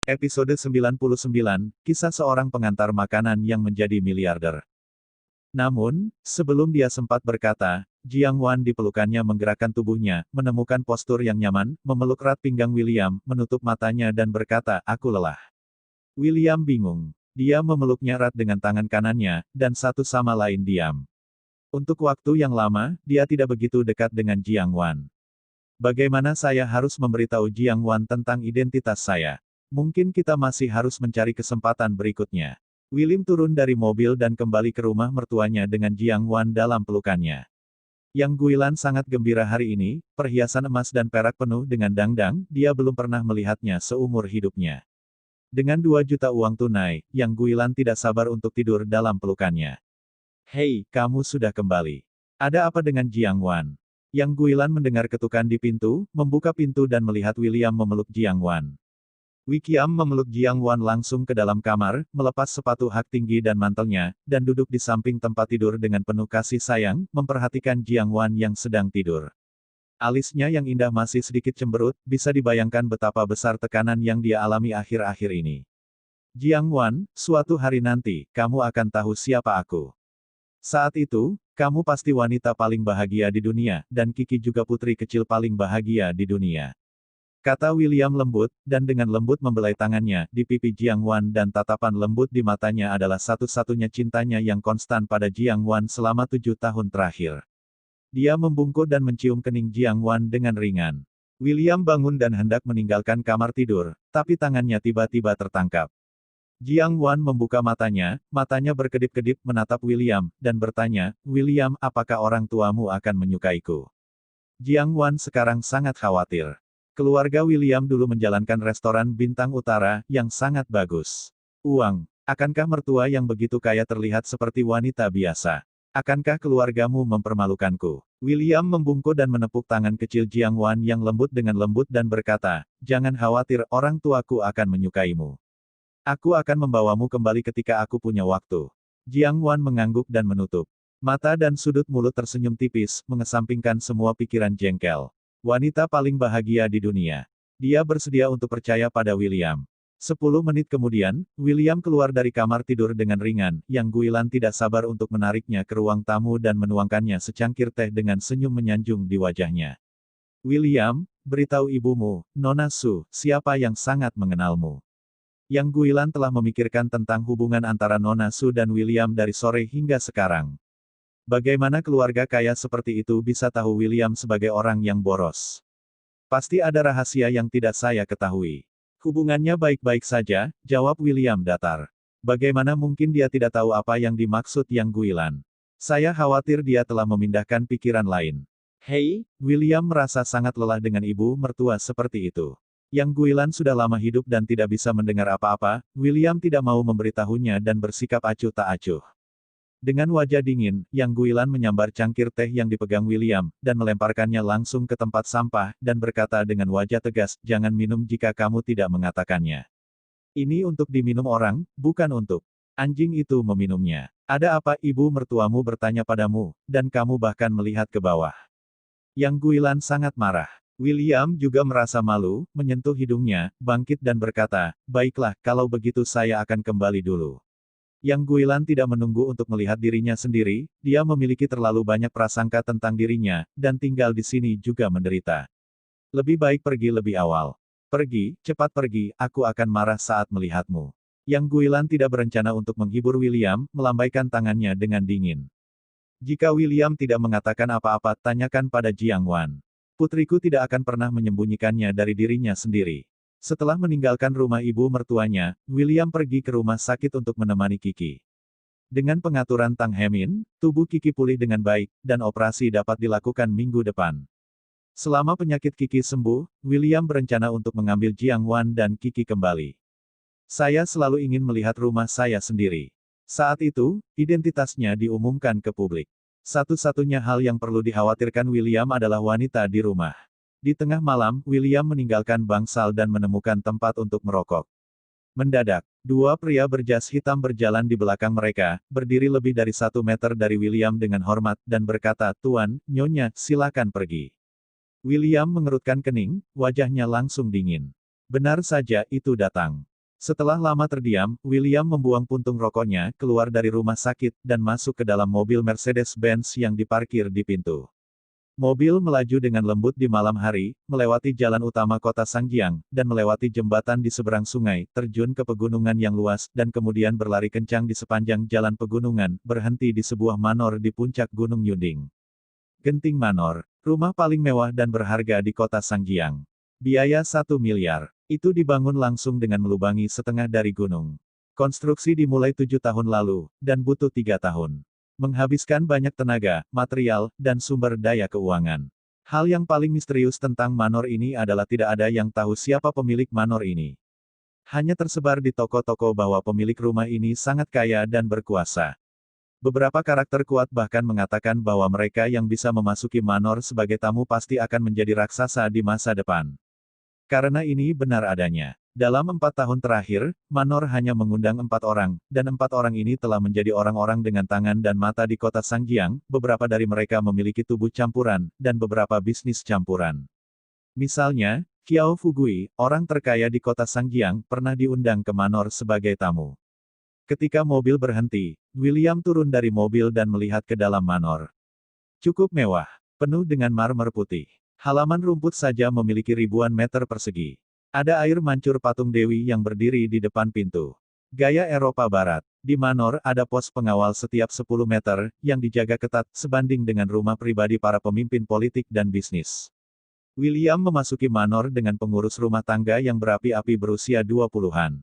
Episode 99, Kisah Seorang Pengantar Makanan yang Menjadi Miliarder. Namun, sebelum dia sempat berkata, Jiang Wan di pelukannya menggerakkan tubuhnya, menemukan postur yang nyaman, memeluk erat pinggang William, menutup matanya dan berkata, "Aku lelah." William bingung. Dia memeluknya erat dengan tangan kanannya, dan satu sama lain diam. Untuk waktu yang lama, dia tidak begitu dekat dengan Jiang Wan. Bagaimana saya harus memberitahu Jiang Wan tentang identitas saya? Mungkin kita masih harus mencari kesempatan berikutnya. William turun dari mobil dan kembali ke rumah mertuanya dengan Jiang Wan dalam pelukannya. Yang Guilan sangat gembira hari ini, perhiasan emas dan perak penuh dengan dangdang, dia belum pernah melihatnya seumur hidupnya. Dengan 2 juta uang tunai, Yang Guilan tidak sabar untuk tidur dalam pelukannya. "Hei, kamu sudah kembali. Ada apa dengan Jiang Wan?" Yang Guilan mendengar ketukan di pintu, membuka pintu dan melihat William memeluk Jiang Wan. Wikiam memeluk Jiang Wan langsung ke dalam kamar, melepas sepatu hak tinggi dan mantelnya, dan duduk di samping tempat tidur dengan penuh kasih sayang, memperhatikan Jiang Wan yang sedang tidur. Alisnya yang indah masih sedikit cemberut, bisa dibayangkan betapa besar tekanan yang dia alami akhir-akhir ini. "Jiang Wan, suatu hari nanti, kamu akan tahu siapa aku. Saat itu, kamu pasti wanita paling bahagia di dunia, dan Kiki juga putri kecil paling bahagia di dunia," kata William lembut, dan dengan lembut membelai tangannya di pipi Jiang Wan dan tatapan lembut di matanya adalah satu-satunya cintanya yang konstan pada Jiang Wan selama 7 tahun terakhir. Dia membungkuk dan mencium kening Jiang Wan dengan ringan. William bangun dan hendak meninggalkan kamar tidur, tapi tangannya tiba-tiba tertangkap. Jiang Wan membuka matanya berkedip-kedip menatap William, dan bertanya, "William, apakah orang tuamu akan menyukaiku?" Jiang Wan sekarang sangat khawatir. Keluarga William dulu menjalankan restoran bintang utara, yang sangat bagus. Uang. Akankah mertua yang begitu kaya terlihat seperti wanita biasa? Akankah keluargamu mempermalukanku? William membungkuk dan menepuk tangan kecil Jiang Wan yang lembut dengan lembut dan berkata, "Jangan khawatir, orang tuaku akan menyukaimu. Aku akan membawamu kembali ketika aku punya waktu." Jiang Wan mengangguk dan menutup mata dan sudut mulut tersenyum tipis, mengesampingkan semua pikiran jengkel. Wanita paling bahagia di dunia. Dia bersedia untuk percaya pada William. 10 menit kemudian, William keluar dari kamar tidur dengan ringan, Yang Guilan tidak sabar untuk menariknya ke ruang tamu dan menuangkannya secangkir teh dengan senyum menyanjung di wajahnya. "William, beritahu ibumu, Nona Su, siapa yang sangat mengenalmu." Yang Guilan telah memikirkan tentang hubungan antara Nona Su dan William dari sore hingga sekarang. Bagaimana keluarga kaya seperti itu bisa tahu William sebagai orang yang boros? Pasti ada rahasia yang tidak saya ketahui. "Hubungannya baik-baik saja," jawab William datar. "Bagaimana mungkin dia tidak tahu apa yang dimaksud Yang Guilan? Saya khawatir dia telah memindahkan pikiran lain." "Hei," William merasa sangat lelah dengan ibu mertua seperti itu. Yang Guilan sudah lama hidup dan tidak bisa mendengar apa-apa, William tidak mau memberitahunya dan bersikap acuh tak acuh. Dengan wajah dingin, Yang Guilan menyambar cangkir teh yang dipegang William, dan melemparkannya langsung ke tempat sampah, dan berkata dengan wajah tegas, "Jangan minum jika kamu tidak mengatakannya. Ini untuk diminum orang, bukan untuk anjing itu meminumnya." "Ada apa ibu mertuamu bertanya padamu, dan kamu bahkan melihat ke bawah?" Yang Guilan sangat marah. William juga merasa malu, menyentuh hidungnya, bangkit dan berkata, "Baiklah, kalau begitu saya akan kembali dulu." Yang Guilan tidak menunggu untuk melihat dirinya sendiri, dia memiliki terlalu banyak prasangka tentang dirinya, dan tinggal di sini juga menderita. Lebih baik pergi lebih awal. "Pergi, cepat pergi, aku akan marah saat melihatmu." Yang Guilan tidak berencana untuk menghibur William, melambaikan tangannya dengan dingin. "Jika William tidak mengatakan apa-apa, tanyakan pada Jiang Wan. Putriku tidak akan pernah menyembunyikannya dari dirinya sendiri." Setelah meninggalkan rumah ibu mertuanya, William pergi ke rumah sakit untuk menemani Kiki. Dengan pengaturan Tang Hemin, tubuh Kiki pulih dengan baik, dan operasi dapat dilakukan minggu depan. Selama penyakit Kiki sembuh, William berencana untuk mengambil Jiang Wan dan Kiki kembali. "Saya selalu ingin melihat rumah saya sendiri." Saat itu, identitasnya diumumkan ke publik. Satu-satunya hal yang perlu dikhawatirkan William adalah wanita di rumah. Di tengah malam, William meninggalkan bangsal dan menemukan tempat untuk merokok. Mendadak, 2 pria berjas hitam berjalan di belakang mereka, berdiri lebih dari 1 meter dari William dengan hormat, dan berkata, "Tuan, Nyonya, silakan pergi." William mengerutkan kening, wajahnya langsung dingin. Benar saja itu datang. Setelah lama terdiam, William membuang puntung rokoknya, keluar dari rumah sakit, dan masuk ke dalam mobil Mercedes-Benz yang diparkir di pintu. Mobil melaju dengan lembut di malam hari, melewati jalan utama kota Sangjiang, dan melewati jembatan di seberang sungai, terjun ke pegunungan yang luas, dan kemudian berlari kencang di sepanjang jalan pegunungan, berhenti di sebuah manor di puncak Gunung Yunding. Genting Manor, rumah paling mewah dan berharga di kota Sangjiang. Biaya 1 miliar. Itu dibangun langsung dengan melubangi setengah dari gunung. Konstruksi dimulai 7 tahun lalu, dan butuh 3 tahun. Menghabiskan banyak tenaga, material, dan sumber daya keuangan. Hal yang paling misterius tentang manor ini adalah tidak ada yang tahu siapa pemilik manor ini. Hanya tersebar di toko-toko bahwa pemilik rumah ini sangat kaya dan berkuasa. Beberapa karakter kuat bahkan mengatakan bahwa mereka yang bisa memasuki manor sebagai tamu pasti akan menjadi raksasa di masa depan. Karena ini benar adanya. Dalam 4 tahun terakhir, Manor hanya mengundang 4 orang, dan 4 orang ini telah menjadi orang-orang dengan tangan dan mata di kota Sangjiang, beberapa dari mereka memiliki tubuh campuran, dan beberapa bisnis campuran. Misalnya, Qiao Fugui, orang terkaya di kota Sangjiang, pernah diundang ke Manor sebagai tamu. Ketika mobil berhenti, William turun dari mobil dan melihat ke dalam Manor. Cukup mewah, penuh dengan marmer putih. Halaman rumput saja memiliki ribuan meter persegi. Ada air mancur patung dewi yang berdiri di depan pintu. Gaya Eropa Barat. Di Manor ada pos pengawal setiap 10 meter, yang dijaga ketat, sebanding dengan rumah pribadi para pemimpin politik dan bisnis. William memasuki Manor dengan pengurus rumah tangga yang berapi-api berusia 20-an.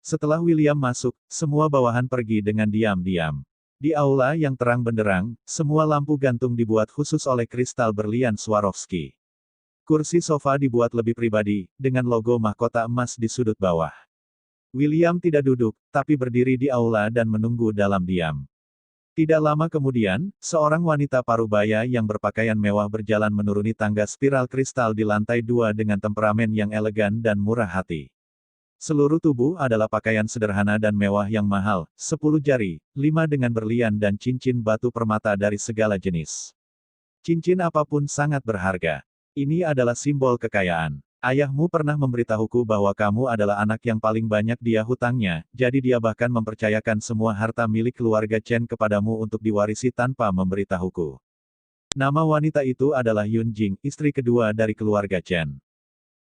Setelah William masuk, semua bawahan pergi dengan diam-diam. Di aula yang terang benderang, semua lampu gantung dibuat khusus oleh kristal berlian Swarovski. Kursi sofa dibuat lebih pribadi, dengan logo mahkota emas di sudut bawah. William tidak duduk, tapi berdiri di aula dan menunggu dalam diam. Tidak lama kemudian, seorang wanita parubaya yang berpakaian mewah berjalan menuruni tangga spiral kristal di lantai 2 dengan temperamen yang elegan dan murah hati. Seluruh tubuh adalah pakaian sederhana dan mewah yang mahal, 10 jari, 5 dengan berlian dan cincin batu permata dari segala jenis. Cincin apapun sangat berharga. Ini adalah simbol kekayaan. Ayahmu pernah memberitahuku bahwa kamu adalah anak yang paling banyak dia hutangnya, jadi dia bahkan mempercayakan semua harta milik keluarga Chen kepadamu untuk diwarisi tanpa memberitahuku. Nama wanita itu adalah Yun Jing, istri kedua dari keluarga Chen.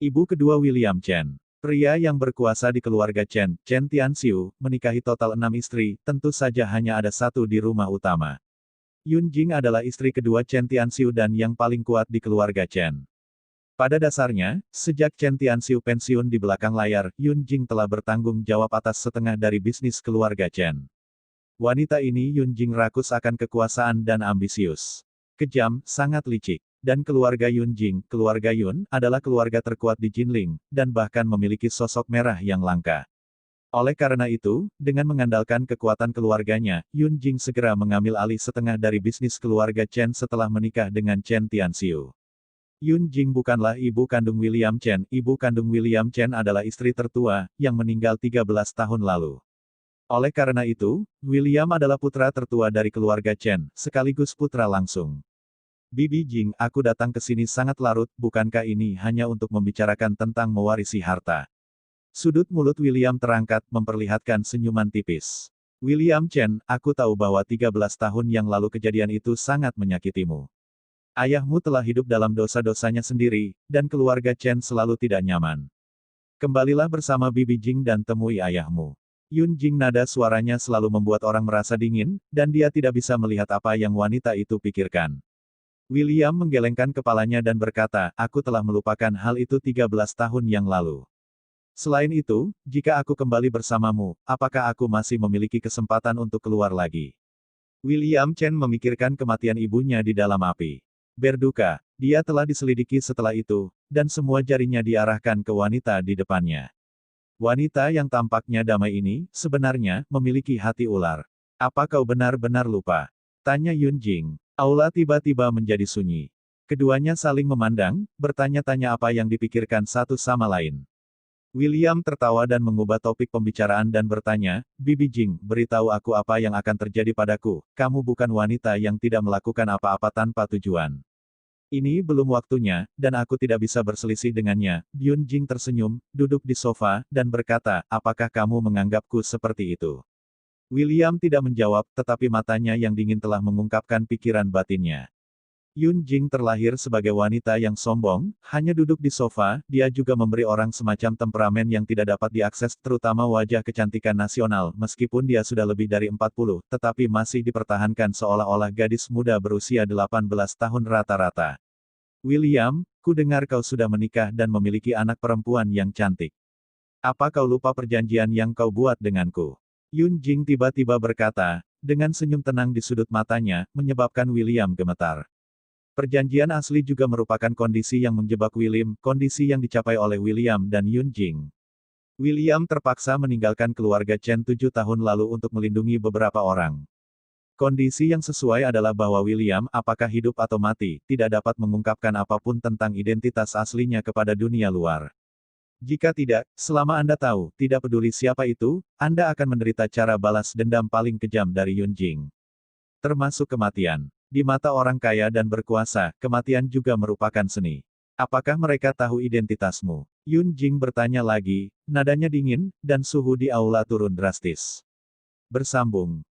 Ibu kedua William Chen. Pria yang berkuasa di keluarga Chen, Chen Tianxiu, menikahi total 6 istri, tentu saja hanya ada satu di rumah utama. Yun Jing adalah istri kedua Chen Tianxiu dan yang paling kuat di keluarga Chen. Pada dasarnya, sejak Chen Tianxiu pensiun di belakang layar, Yun Jing telah bertanggung jawab atas setengah dari bisnis keluarga Chen. Wanita ini Yun Jing rakus akan kekuasaan dan ambisius. Kejam, sangat licik. Dan keluarga Yun Jing, keluarga Yun, adalah keluarga terkuat di Jinling, dan bahkan memiliki sosok merah yang langka. Oleh karena itu, dengan mengandalkan kekuatan keluarganya, Yun Jing segera mengambil alih setengah dari bisnis keluarga Chen setelah menikah dengan Chen Tianxiu. Yun Jing bukanlah ibu kandung William Chen, ibu kandung William Chen adalah istri tertua, yang meninggal 13 tahun lalu. Oleh karena itu, William adalah putra tertua dari keluarga Chen, sekaligus putra langsung. Bibi Jing, aku datang ke sini sangat larut, bukankah ini hanya untuk membicarakan tentang mewarisi harta? Sudut mulut William terangkat, memperlihatkan senyuman tipis. William Chen, aku tahu bahwa 13 tahun yang lalu kejadian itu sangat menyakitimu. Ayahmu telah hidup dalam dosa-dosanya sendiri, dan keluarga Chen selalu tidak nyaman. Kembalilah bersama Bibi Jing dan temui ayahmu. Yun Jing nada suaranya selalu membuat orang merasa dingin, dan dia tidak bisa melihat apa yang wanita itu pikirkan. William menggelengkan kepalanya dan berkata, aku telah melupakan hal itu 13 tahun yang lalu. Selain itu, jika aku kembali bersamamu, apakah aku masih memiliki kesempatan untuk keluar lagi? William Chen memikirkan kematian ibunya di dalam api. Berduka, dia telah diselidiki setelah itu, dan semua jarinya diarahkan ke wanita di depannya. Wanita yang tampaknya damai ini, sebenarnya, memiliki hati ular. Apa kau benar-benar lupa? Tanya Yun Jing. Aula tiba-tiba menjadi sunyi. Keduanya saling memandang, bertanya-tanya apa yang dipikirkan satu sama lain. William tertawa dan mengubah topik pembicaraan dan bertanya, Bibi Jing, beritahu aku apa yang akan terjadi padaku, kamu bukan wanita yang tidak melakukan apa-apa tanpa tujuan. Ini belum waktunya, dan aku tidak bisa berselisih dengannya. Byun Jing tersenyum, duduk di sofa, dan berkata, apakah kamu menganggapku seperti itu? William tidak menjawab, tetapi matanya yang dingin telah mengungkapkan pikiran batinnya. Yun Jing terlahir sebagai wanita yang sombong, hanya duduk di sofa, dia juga memberi orang semacam temperamen yang tidak dapat diakses, terutama wajah kecantikan nasional, meskipun dia sudah lebih dari 40, tetapi masih dipertahankan seolah-olah gadis muda berusia 18 tahun rata-rata. William, ku dengar kau sudah menikah dan memiliki anak perempuan yang cantik. Apa kau lupa perjanjian yang kau buat denganku? Yun Jing tiba-tiba berkata, dengan senyum tenang di sudut matanya, menyebabkan William gemetar. Perjanjian asli juga merupakan kondisi yang menjebak William, kondisi yang dicapai oleh William dan Yun Jing. William terpaksa meninggalkan keluarga Chen 7 tahun lalu untuk melindungi beberapa orang. Kondisi yang sesuai adalah bahwa William, apakah hidup atau mati, tidak dapat mengungkapkan apapun tentang identitas aslinya kepada dunia luar. Jika tidak, selama Anda tahu, tidak peduli siapa itu, Anda akan menderita cara balas dendam paling kejam dari Yun Jing. Termasuk kematian. Di mata orang kaya dan berkuasa, kematian juga merupakan seni. Apakah mereka tahu identitasmu? Yun Jing bertanya lagi, nadanya dingin, dan suhu di aula turun drastis. Bersambung.